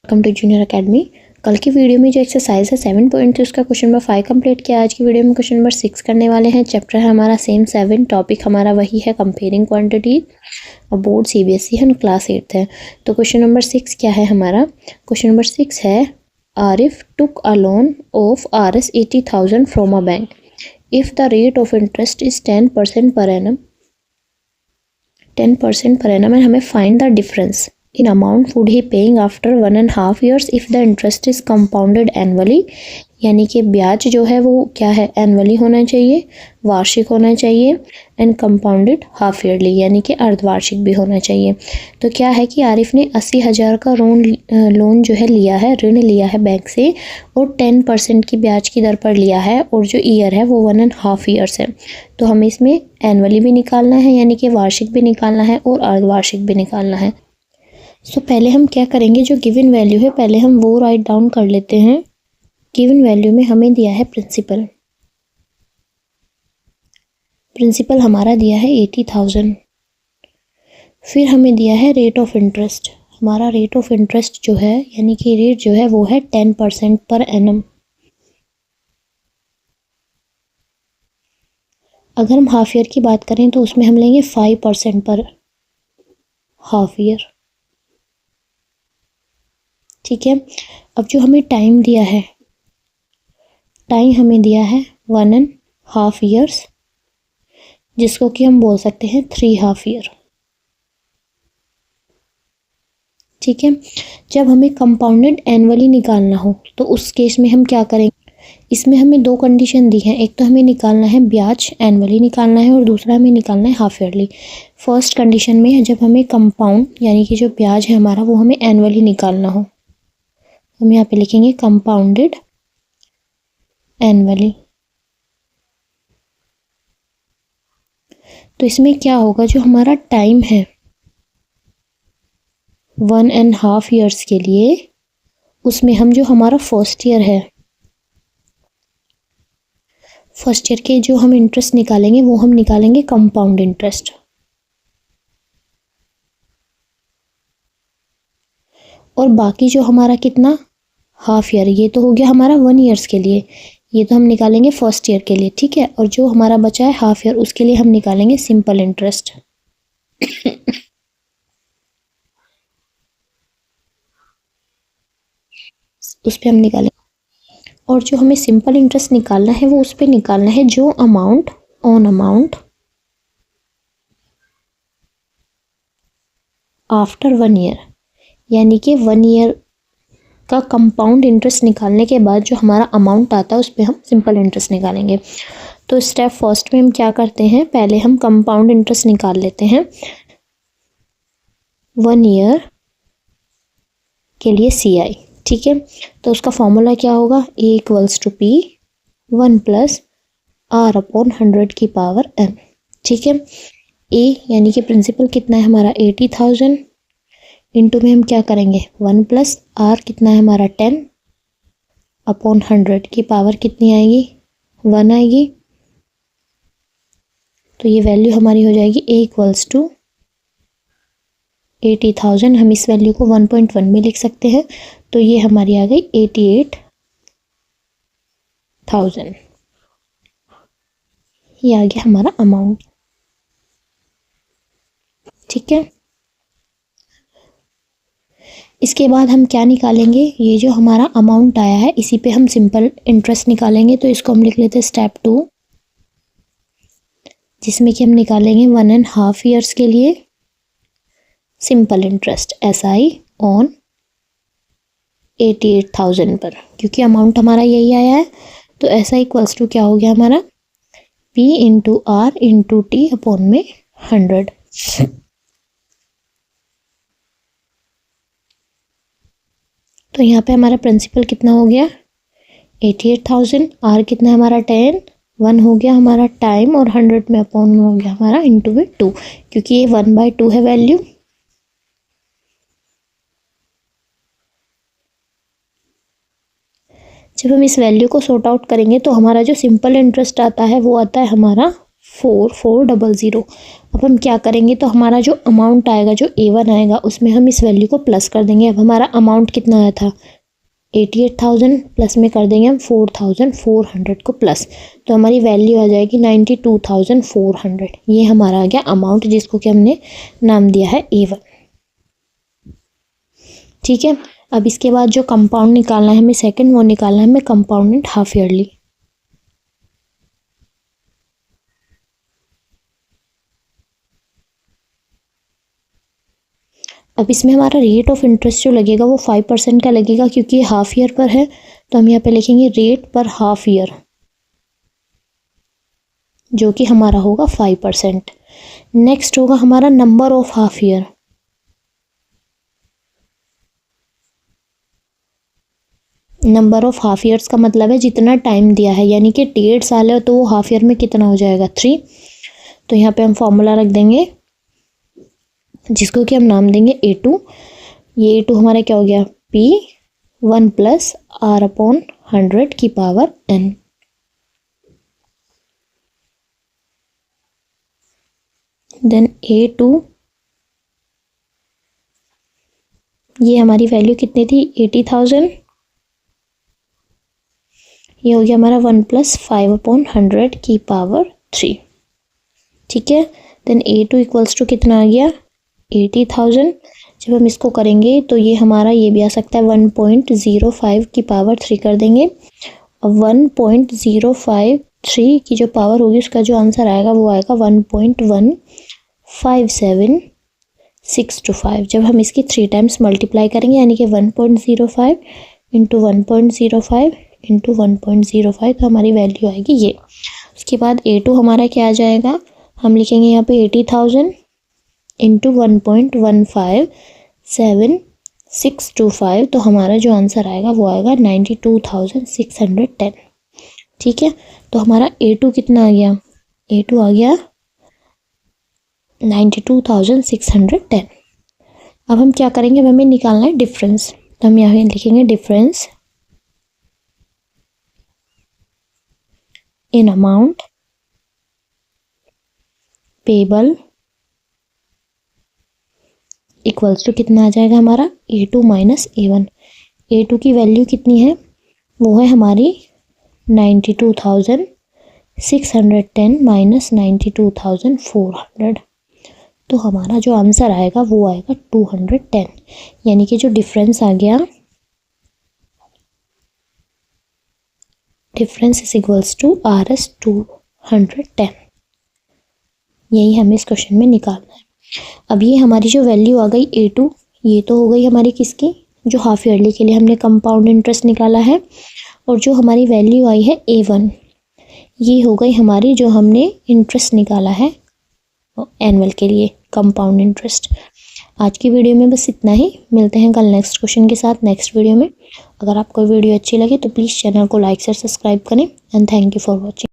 Welcome to junior academy. कल की video में जो एक्सरसाइज है 7 पॉइंट थी उसका क्वेश्चन नंबर 5 कंप्लीट किया। आज की वीडियो में क्वेश्चन नंबर 6 करने वाले हैं। चैप्टर है हमारा सेम 7, टॉपिक हमारा वही है कंपेयरिंग क्वांटिटी और बोर्ड सीबीएसई है, क्लास 8 है। तो क्वेश्चन नंबर 6 क्या है हमारा? क्वेश्चन नंबर 6 है Arif took a loan of Rs 80,000 from a bank. If the rate of interest is 10% per annum, 10% per annum, and हमें find the difference in amount would he paying after 1.5 years if the interest is compounded annually। यानी कि ब्याज जो है वो क्या है, annually होना चाहिए, वार्षिक होना चाहिए, एंड कंपाउंडेड हाफ ईयरली यानी कि अर्धवार्षिक भी होना चाहिए। तो क्या है कि आरिफ ने 80,000 का लोन जो है लिया है, ऋण लिया है बैंक से, और 10% की ब्याज की दर पर लिया है, और जो ईयर है वो 1.5 ईयर्स है। तो हमें इसमें एनुअली भी निकालना है यानी कि वार्षिक भी निकालना है और अर्धवार्षिक भी निकालना है। सो पहले हम क्या करेंगे, जो गिवन वैल्यू है पहले हम वो राइट डाउन कर लेते हैं। गिवन वैल्यू में हमें दिया है प्रिंसिपल, प्रिंसिपल हमारा दिया है 80,000। फिर हमें दिया है रेट ऑफ इंटरेस्ट, हमारा रेट ऑफ इंटरेस्ट जो है यानी कि रेट जो है वो है 10% पर एनम। अगर हम हाफ ईयर की बात करें तो उसमें हम लेंगे 5% पर हाफ ईयर। ठीक है, अब जो हमें टाइम दिया है, टाइम हमें दिया है 1.5 ईयर्स, जिसको कि हम बोल सकते हैं 3 हाफ ईयर। ठीक है, जब हमें कंपाउंडेड एनुअली निकालना हो तो उस केस में हम क्या करेंगे, इसमें हमें दो कंडीशन दी हैं। एक तो हमें निकालना है ब्याज एनुअली निकालना है, और दूसरा हमें निकालना है हाफ ईयरली। फर्स्ट कंडीशन में जब हमें कंपाउंड यानी कि जो ब्याज है हमारा वो हमें एनुअली निकालना हो, हम यहाँ पे लिखेंगे कंपाउंडेड एनुअली। तो इसमें क्या होगा, जो हमारा टाइम है 1.5 ईयर्स के लिए, उसमें हम जो हमारा फर्स्ट ईयर है, फर्स्ट ईयर के जो हम इंटरेस्ट निकालेंगे वो हम निकालेंगे कंपाउंड इंटरेस्ट। और बाकी जो हमारा कितना हाफ ईयर, ये तो हो गया हमारा 1 ईयर्स के लिए, ये तो हम निकालेंगे फर्स्ट ईयर के लिए। ठीक है, और जो हमारा बचा है हाफ ईयर उसके लिए हम निकालेंगे सिंपल इंटरेस्ट। उस पर हम निकालेंगे, और जो हमें सिंपल इंटरेस्ट निकालना है वो उस पर निकालना है जो amount on amount after 1 year, यानी कि 1 ईयर का कंपाउंड इंटरेस्ट निकालने के बाद जो हमारा अमाउंट आता है उस पर हम सिंपल इंटरेस्ट निकालेंगे। तो स्टेप फर्स्ट में हम क्या करते हैं, पहले हम कंपाउंड इंटरेस्ट निकाल लेते हैं 1 ईयर के लिए CI। ठीक है, तो उसका फॉर्मूला क्या होगा, A = P 1 + R/100 की पावर n। ठीक है, A यानी कि प्रिंसिपल कितना है हमारा 80,000, इंटू में हम क्या करेंगे 1 + R कितना है हमारा 10/100 की पावर कितनी आएगी, 1 आएगी। तो ये वैल्यू हमारी हो जाएगी A = 80,000। हम इस वैल्यू को 1.1 में लिख सकते हैं, तो ये हमारी आ गई 88,000। ये आ गया हमारा अमाउंट। ठीक है, इसके बाद हम क्या निकालेंगे, ये जो हमारा अमाउंट आया है इसी पे हम सिंपल इंटरेस्ट निकालेंगे। तो इसको हम लिख लेते हैं स्टेप 2, जिसमें कि हम निकालेंगे 1.5 ईयर्स के लिए सिंपल इंटरेस्ट SI ऑन 88,000 पर, क्योंकि अमाउंट हमारा यही आया है। तो SI = क्या हो गया हमारा P × R × T/100। तो यहाँ पे हमारा प्रिंसिपल कितना हो गया 88,000, R कितना है हमारा 10, 1 हो गया हमारा टाइम, और 100 में अपॉन हो गया हमारा इंटू में 2, क्योंकि ये 1/2 है वैल्यू। जब हम इस वैल्यू को सॉर्ट आउट करेंगे तो हमारा जो सिंपल इंटरेस्ट आता है वो आता है हमारा 4400। अब हम क्या करेंगे, तो हमारा जो अमाउंट आएगा, जो A1 आएगा, उसमें हम इस वैल्यू को प्लस कर देंगे। अब हमारा अमाउंट कितना आया था 88,000, प्लस में कर देंगे हम 4,400 को प्लस, तो हमारी वैल्यू आ जाएगी 92,400। ये हमारा आ गया अमाउंट, जिसको कि हमने नाम दिया है A1। ठीक है, अब इसके बाद जो कंपाउंड निकालना है हमें सेकंड, वो निकालना है हमें कंपाउंडेड हाफ ईयरली। अब इसमें हमारा रेट ऑफ इंटरेस्ट जो लगेगा वो 5% का लगेगा, क्योंकि हाफ ईयर पर है, तो हम यहाँ पे लिखेंगे रेट पर हाफ ईयर, जो कि हमारा होगा 5%। नेक्स्ट होगा हमारा number of half year. Number of half years का मतलब है जितना टाइम दिया है, यानी कि 1.5 साल है तो वो हाफ ईयर में कितना हो जाएगा 3। तो यहाँ पे हम फॉर्मूला रख देंगे, जिसको कि हम नाम देंगे A2। ये A2 हमारा क्या हो गया, P1 + R/100 की पावर n। देन A2, ये हमारी वैल्यू कितनी थी 80,000, ये हो गया हमारा 1 + 5/100 की पावर 3। ठीक है, देन A2 = कितना आ गया 80,000। जब हम इसको करेंगे तो ये हमारा ये भी आ सकता है 1.05 की पावर 3 कर देंगे, और 1.053 की जो पावर होगी उसका जो आंसर आएगा वो आएगा 1.15765। जब हम इसकी 3 टाइम्स मल्टीप्लाई करेंगे, यानी कि 1.05 इंटू 1.05 इंटू 1.05, तो हमारी वैल्यू आएगी ये। उसके बाद A2 हमारा क्या आ जाएगा, हम लिखेंगे यहाँ पे 80,000 इंटू 1.15765, तो हमारा जो आंसर आएगा वो आएगा 92,610। ठीक है, तो हमारा A2 कितना आ गया, A2 आ गया 92,610। अब हम क्या करेंगे, अब हमें निकालना है डिफरेंस, तो हम यहाँ लिखेंगे difference in amount payable equals to कितना आ जाएगा हमारा A2 - A1। A2 की वैल्यू कितनी है, वो है हमारी 92,610 माइनस 92,400, तो हमारा जो आंसर आएगा वो आएगा 210। यानी कि जो डिफरेंस आ गया, difference is equals to RS 210। यही हमें इस क्वेश्चन में निकालना है। अब ये हमारी जो वैल्यू आ गई A2, ये तो हो गई हमारी किसकी, जो हाफ ईयरली के लिए हमने कंपाउंड इंटरेस्ट निकाला है, और जो हमारी वैल्यू आई है A1, ये हो गई हमारी जो हमने इंटरेस्ट निकाला है एनुअल के लिए, कंपाउंड इंटरेस्ट। आज की वीडियो में बस इतना ही, मिलते हैं कल नेक्स्ट क्वेश्चन के साथ नेक्स्ट वीडियो में। अगर आपको वीडियो अच्छी लगे तो प्लीज़ चैनल को लाइक से सब्सक्राइब करें, and thank you for watching.